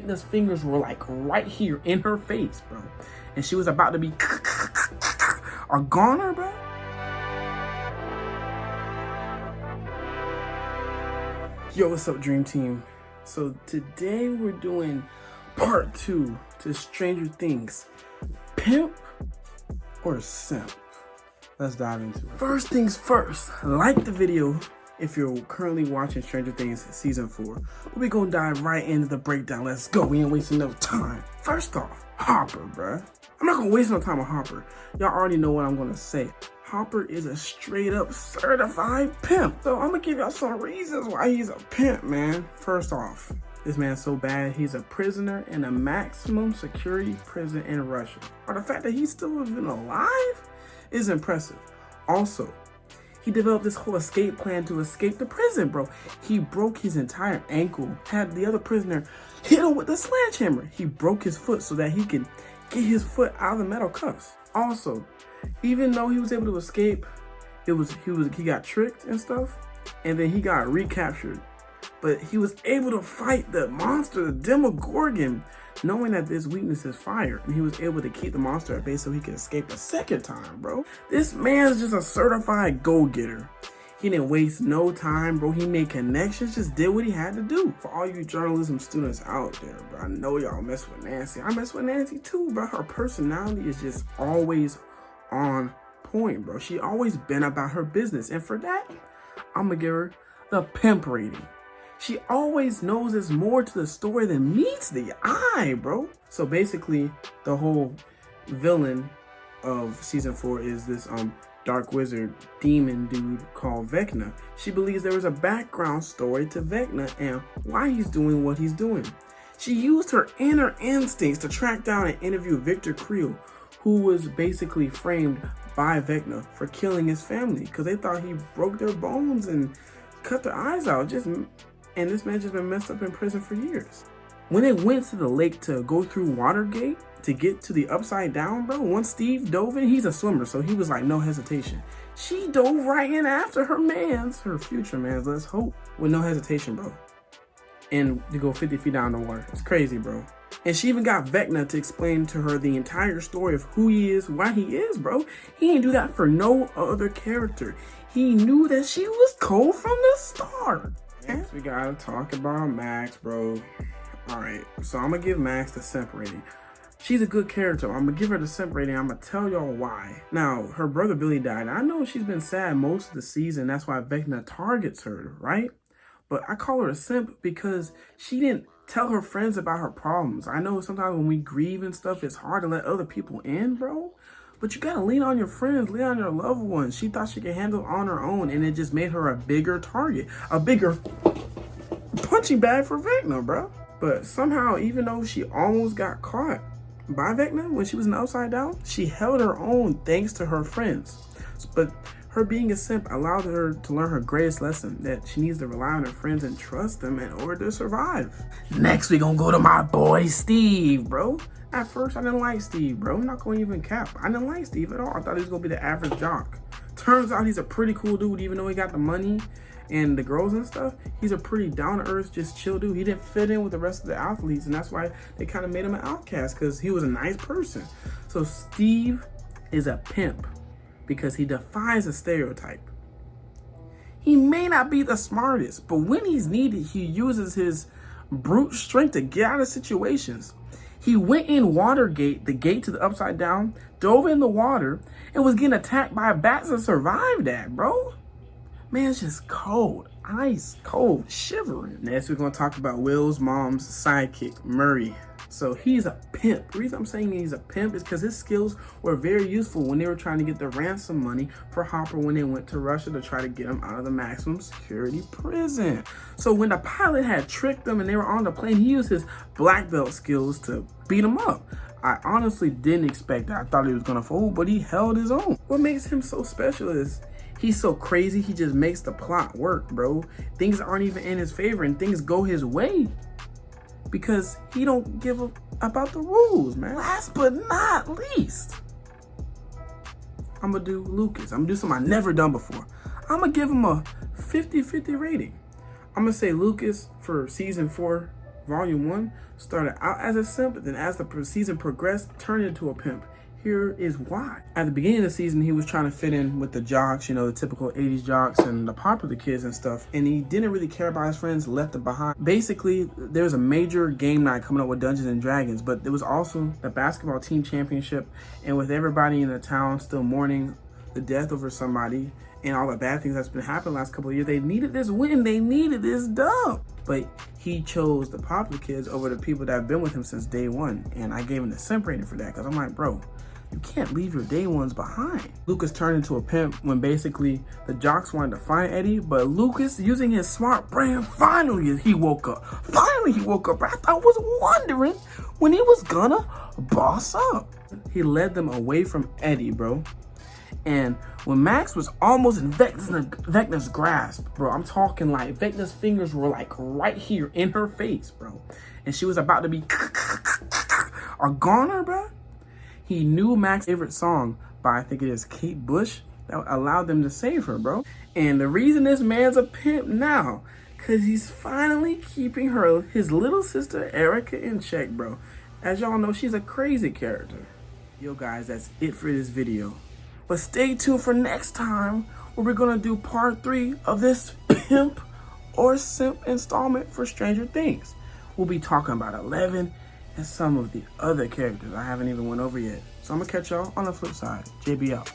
Vecna's fingers were like right here in her face, bro. And she was about to be a goner, bro. Yo, what's up, Dream Team? So today we're doing part 2 to Stranger Things. Pimp or Simp? Let's dive into it. First things first, like the video if you're currently watching Stranger Things Season 4. We're gonna dive right into the breakdown. Let's go. We ain't wasting no time. First off, Harper, bruh. I'm not gonna waste no time on Harper. Y'all already know what I'm gonna say. Harper is a straight up certified pimp. So I'm gonna give y'all some reasons why he's a pimp, man. First off, this man's so bad, he's a prisoner in a maximum security prison in Russia. But the fact that he's still even alive is impressive. Also, he developed this whole escape plan to escape the prison, bro. He broke his entire ankle, had the other prisoner hit him with a sledgehammer. He broke his foot so that he could get his foot out of the metal cuffs. Also, even though he was able to escape, he got tricked and stuff, and then he got recaptured. But he was able to fight the monster, the Demogorgon, knowing that this weakness is fire, and he was able to keep the monster at bay so he could escape a second time, bro. This man's just a certified go-getter. He didn't waste no time, bro. He made connections, just did what he had to do. For all you journalism students out there, bro, I know y'all mess with Nancy. I mess with Nancy too, bro. Her personality is just always on point, bro. She always been about her business, and for that, I'm gonna give her the pimp rating. She always knows there's more to the story than meets the eye, bro. So basically, the whole villain of Season 4 is this dark wizard demon dude called Vecna. She believes there was a background story to Vecna and why he's doing what he's doing. She used her inner instincts to track down and interview Victor Creel, who was basically framed by Vecna for killing his family because they thought he broke their bones and cut their eyes out. And this man just been messed up in prison for years. When they went to the lake to go through Watergate to get to the upside down, bro, once Steve dove in, he's a swimmer, so he was like, no hesitation. She dove right in after her future man's, let's hope, with no hesitation, bro. And to go 50 feet down the water. It's crazy, bro. And she even got Vecna to explain to her the entire story of who he is, why he is, bro. He didn't do that for no other character. He knew that she was cold from the start. Next, we gotta talk about Max, bro. Alright, so I'm gonna give Max the simp rating. She's a good character. I'm gonna give her the simp rating. I'm gonna tell y'all why. Now, her brother Billy died. I know she's been sad most of the season. That's why Vecna targets her, right? But I call her a simp because she didn't tell her friends about her problems. I know sometimes when we grieve and stuff, it's hard to let other people in, bro. But you gotta lean on your friends, lean on your loved ones. She thought she could handle it on her own, and it just made her a bigger target, a bigger punching bag for Vecna, bro. But somehow, even though she almost got caught by Vecna when she was in the Upside Down, she held her own thanks to her friends. But her being a simp allowed her to learn her greatest lesson, that she needs to rely on her friends and trust them in order to survive. Next, we gonna go to my boy Steve, bro. At first, I didn't like Steve, bro. I'm not gonna even cap. I didn't like Steve at all. I thought he was gonna be the average jock. Turns out he's a pretty cool dude, even though he got the money and the girls and stuff. He's a pretty down-to-earth, just chill dude. He didn't fit in with the rest of the athletes, and that's why they kind of made him an outcast, because he was a nice person. So Steve is a pimp because he defies a stereotype. He may not be the smartest, but when he's needed, he uses his brute strength to get out of situations. He went in Watergate, the gate to the Upside Down, dove in the water, and was getting attacked by bats and survived that, bro. Man's just cold, ice cold, shivering. Next, we're gonna talk about Will's mom's sidekick, Murray. So he's a pimp. The reason I'm saying he's a pimp is because his skills were very useful when they were trying to get the ransom money for Harper when they went to Russia to try to get him out of the maximum security prison. So when the pilot had tricked them and they were on the plane, he used his black belt skills to beat him up. I honestly didn't expect that. I thought he was gonna fold, but he held his own. What makes him so special is he's so crazy, he just makes the plot work, bro. Things aren't even in his favor and things go his way, because he don't give a about the rules, man. Last but not least, I'm gonna do Lucas. I'm gonna do something I never done before. I'm gonna give him a 50-50 rating. I'm gonna say Lucas for season 4 Volume 1 started out as a simp, but then as the season progressed, turned into a pimp. Here is why. At the beginning of the season, he was trying to fit in with the jocks, you know, the typical 80s jocks and the popular kids and stuff. And he didn't really care about his friends, left them behind. Basically, there was a major game night coming up with Dungeons and Dragons, but there was also the basketball team championship. And with everybody in the town still mourning the death over somebody and all the bad things that's been happening the last couple of years, they needed this win. They needed this dub. But he chose the popular kids over the people that have been with him since day one. And I gave him the simp rating for that because I'm like, bro, you can't leave your day ones behind. Lucas turned into a pimp when basically the jocks wanted to find Eddie, but Lucas, using his smart brain, finally he woke up. Finally he woke up. I was wondering when he was gonna boss up. He led them away from Eddie, bro. And when Max was almost in Vecna's grasp, bro, I'm talking like Vecna's fingers were like right here in her face, bro. And she was about to be a goner, bro. He knew Max's favorite song by, I think it is Kate Bush, that allowed them to save her, bro. And the reason this man's a pimp now, because he's finally keeping his little sister, Erica, in check, bro. As y'all know, she's a crazy character. Yo, guys, that's it for this video. But stay tuned for next time, where we're going to do part 3 of this pimp or simp installment for Stranger Things. We'll be talking about 11 and some of the other characters I haven't even went over yet. So I'm gonna catch y'all on the flip side. JB out.